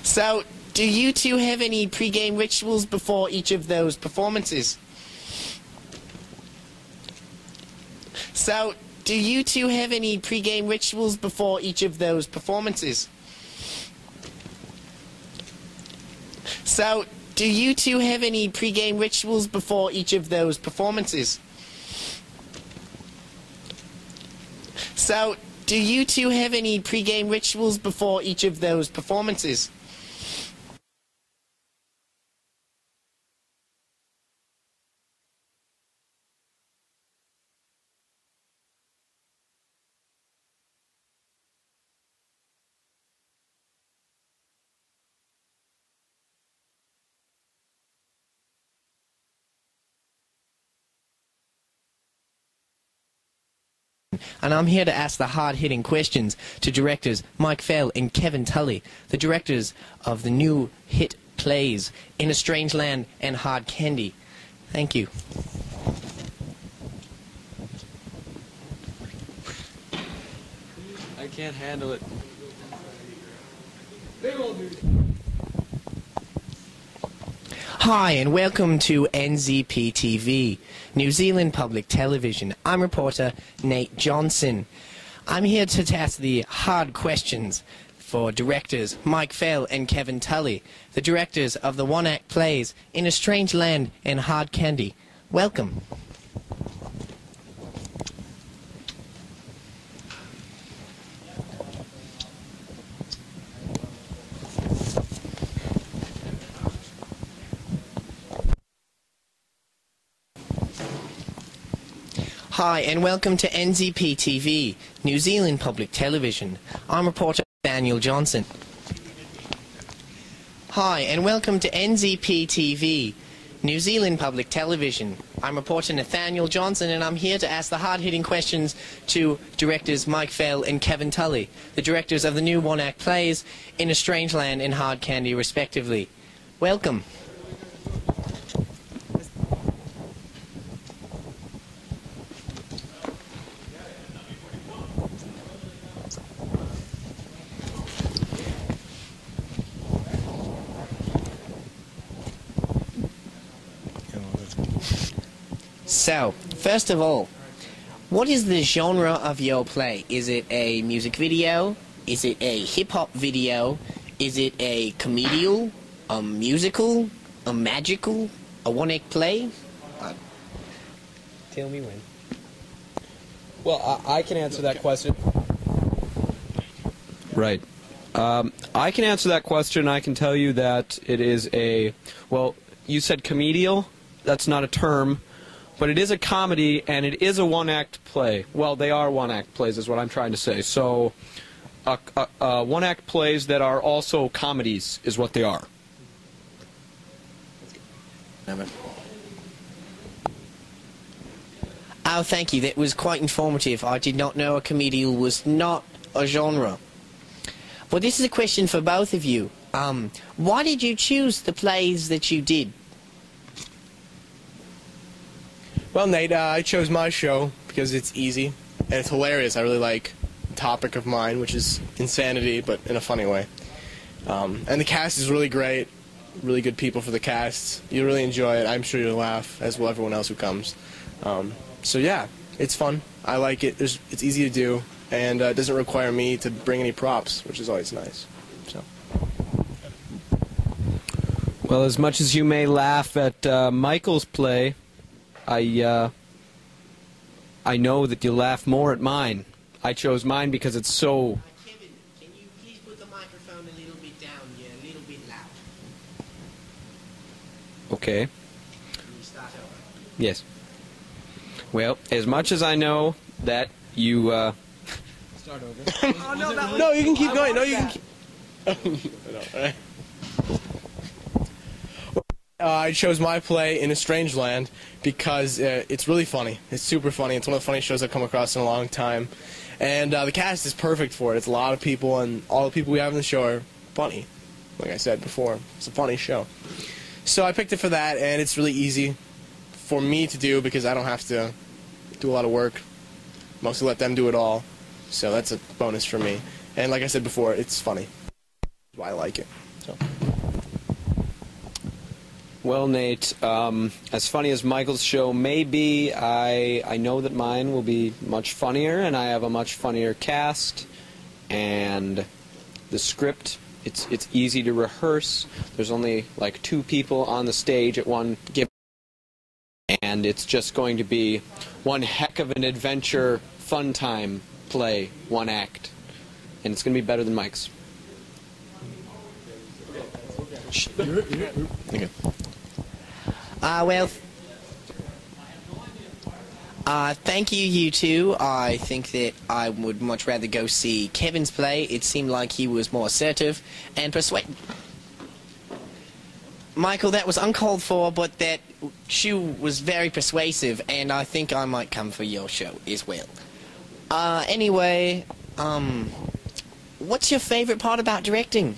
So, do you two have any pre-game rituals before each of those performances? So, do you two have any pre-game rituals before each of those performances? So, do you two have any pre-game rituals before each of those performances? So, do you two have any pre-game rituals before each of those performances? And I'm here to ask the hard-hitting questions to directors Mike Fell and Kevin Tully, the directors of the new hit plays In a Strange Land and Hard Candy. Thank you. I can't handle it. Hi and welcome to NZPTV, New Zealand Public Television. I'm reporter Nate Johnson. I'm here to ask the hard questions for directors Mike Fell and Kevin Tully, the directors of the one-act plays In a Strange Land and Hard Candy. Welcome. Hi and welcome to NZPTV, New Zealand Public Television. I'm reporter Daniel Johnson. Hi and welcome to NZPTV, New Zealand Public Television. I'm reporter Nathaniel Johnson and I'm here to ask the hard-hitting questions to directors Mike Fell and Kevin Tully, the directors of the new one-act plays In a Strange Land and Hard Candy respectively. Welcome. So, first of all, what is the genre of your play? Is it a music video? Is it a hip-hop video? Is it a comedial? A musical? A magical? A one-act play? Tell me when. Well, I can answer that question. Right. I can answer that question. I can tell you that it is a, well, you said comedial. That's not a term. But it is a comedy, and it is a one-act play. Well, they are one-act plays, is what I'm trying to say. So, one-act plays that are also comedies is what they are. Oh, thank you. That was quite informative. I did not know a comedial was not a genre. Well, this is a question for both of you. Why did you choose the plays that you did? Well, Nate, I chose my show because it's easy and it's hilarious. I really like the topic of mine, which is insanity, but in a funny way. And the cast is really great, really good people for the cast. You really enjoy it. I'm sure you'll laugh, as will everyone else who comes. So yeah, it's fun. I like it. It's easy to do, and it doesn't require me to bring any props, which is always nice. So. Well, as much as you may laugh at Michael's play, I know that you laugh more at mine. I chose mine because it's so... Kevin, can you please put the microphone a little bit down? You're a little bit loud. Okay. Can you start over? Yes. Well, as much as I know that you... Start over. Oh, no, you can keep going. No, you can keep... No, I chose my play In a Strange Land because it's really funny. It's super funny. It's one of the funniest shows I've come across in a long time. And the cast is perfect for it. It's a lot of people, and all the people we have in the show are funny. Like I said before, it's a funny show. So I picked it for that, and it's really easy for me to do because I don't have to do a lot of work. Mostly let them do it all. So that's a bonus for me. And like I said before, it's funny. That's why I like it. So. Well, Nate, as funny as Michael's show may be, I know that mine will be much funnier, and I have a much funnier cast, and the script, it's easy to rehearse. There's only like 2 people on the stage at one given, and it's just going to be one heck of an adventure, fun time play, one act, and it's going to be better than Mike's. Okay. Well, thank you, you two. I think that I would much rather go see Kevin's play. It seemed like he was more assertive and persuasive. Michael, that was uncalled for, but that shoe was very persuasive, and I think I might come for your show as well. Anyway, what's your favorite part about directing?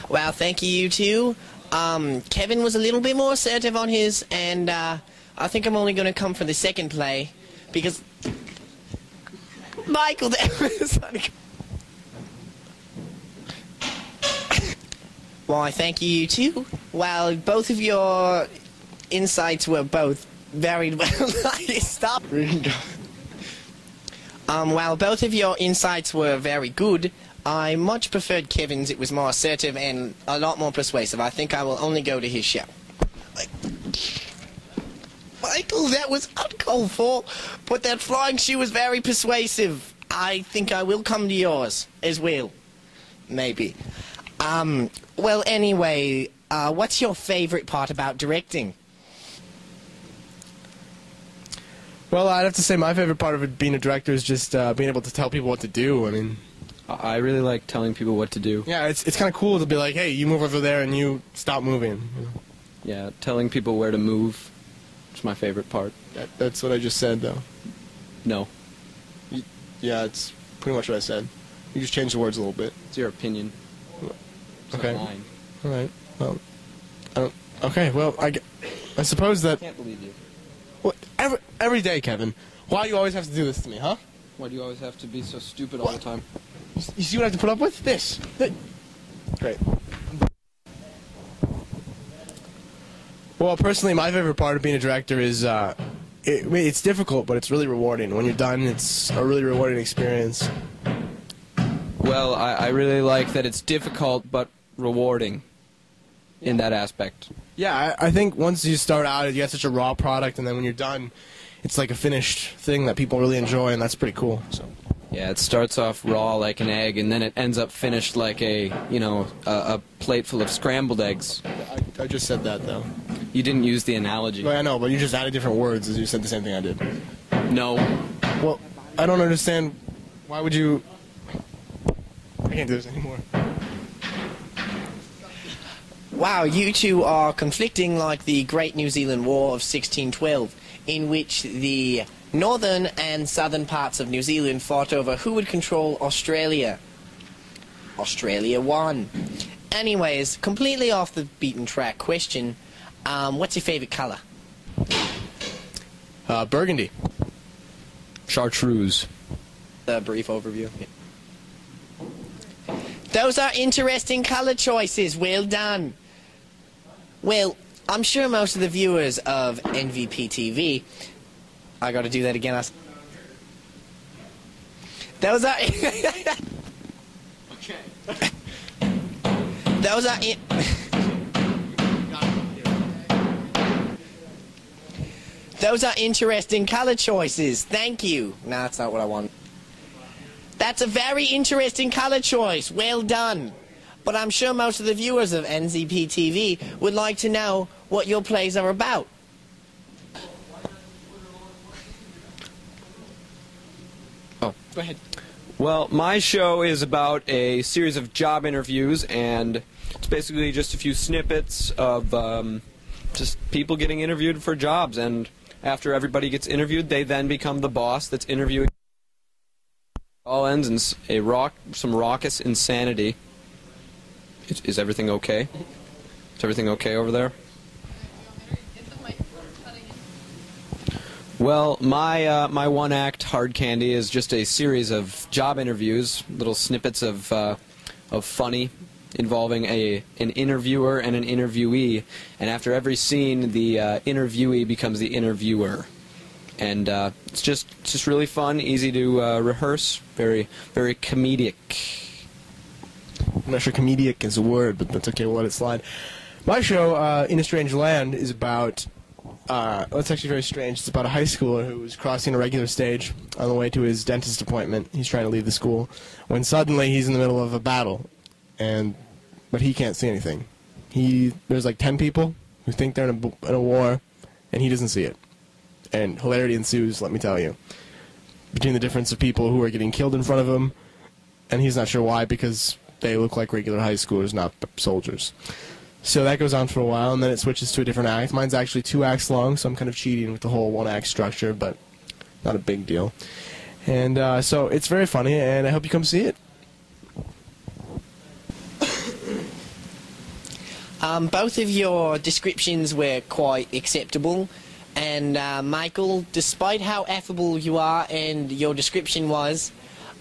Well, thank you, you two. Kevin was a little bit more assertive on his, and I think I'm only going to come for the second play, because... Michael, that was... Why, thank you, you two. Well, both of your insights were both very well... Stop. While both of your insights were very good, I much preferred Kevin's. It was more assertive and a lot more persuasive. I think I will only go to his show. Michael, that was uncalled for, but that flying shoe was very persuasive. I think I will come to yours as well. Maybe. Well, anyway, what's your favorite part about directing? Well, I'd have to say my favorite part of it being a director is just being able to tell people what to do. I mean... I really like telling people what to do. Yeah, it's kind of cool to be like, hey, you move over there and you stop moving. You know? Yeah, telling people where to move is my favorite part. That's what I just said, though. No. Yeah, it's pretty much what I said. You just changed the words a little bit. It's your opinion. It's okay. not mine. All right. Well, I don't... Okay, well, I suppose that... I can't believe you. Well, every day, Kevin. Why do you always have to do this to me, huh? Why do you always have to be so stupid all the time? You see what I have to put up with? This. Great. Well, personally, my favorite part of being a director is, it's difficult, but it's really rewarding. When you're done, it's a really rewarding experience. Well, I really like that it's difficult but rewarding in that aspect. Yeah, I think once you start out, you get such a raw product, and then when you're done, it's like a finished thing that people really enjoy, and that's pretty cool. So. Yeah, it starts off raw like an egg, and then it ends up finished like a plate full of scrambled eggs. I just said that, though. You didn't use the analogy. Well, I know, but you just added different words as you said the same thing I did. No. Well, I don't understand. Why would you... I can't do this anymore. Wow, you two are conflicting like the Great New Zealand War of 1612, in which the northern and southern parts of New Zealand fought over who would control Australia. Australia won. Anyways, completely off the beaten track question, what's your favorite color? Burgundy. Chartreuse. A brief overview. Those are interesting color choices. Well done. Well, I'm sure most of the viewers of NZPTV... I gotta do that again. Those are... Okay. Those are... Those are interesting color choices. Thank you. No, that's not what I want. That's a very interesting color choice. Well done. But I'm sure most of the viewers of NZPTV would like to know what your plays are about. Oh, go ahead. Well, my show is about a series of job interviews, and it's basically just a few snippets of just people getting interviewed for jobs, and after everybody gets interviewed, they then become the boss that's interviewing. All ends in some raucous insanity. Is everything okay? Is everything okay over there? Well, my one-act hard candy is just a series of job interviews, little snippets of of funny involving an interviewer and an interviewee, and after every scene, the interviewee becomes the interviewer. And it's just really fun, easy to rehearse, very comedic. I'm not sure comedic is a word, but that's okay, we'll let it slide. My show, In a Strange Land, is about, well, it's actually very strange. It's about a high schooler who was crossing a regular stage on the way to his dentist appointment. He's trying to leave the school, when suddenly he's in the middle of a battle, but he can't see anything. There's like 10 people who think they're in a war, and he doesn't see it. And hilarity ensues, let me tell you, between the difference of people who are getting killed in front of him, and he's not sure why, because they look like regular high schoolers, not soldiers. So that goes on for a while, and then it switches to a different act. Mine's actually 2 acts long, so I'm kind of cheating with the whole 1-act structure, but not a big deal. And so it's very funny, and I hope you come see it. Both of your descriptions were quite acceptable. And Michael, despite how affable you are and your description was,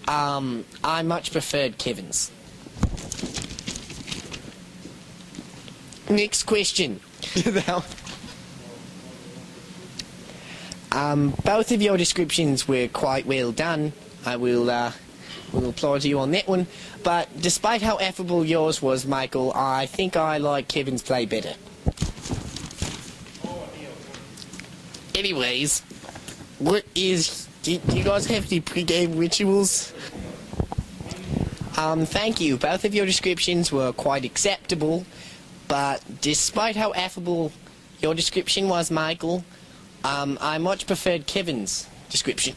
I much preferred Kevin's. Next question. Both of your descriptions were quite well done. I will applaud you on that one. But despite how affable yours was, Michael, I think I like Kevin's play better. Anyways, do you guys have any pre-game rituals? Thank you. Both of your descriptions were quite acceptable, but despite how affable your description was, Michael, I much preferred Kevin's description.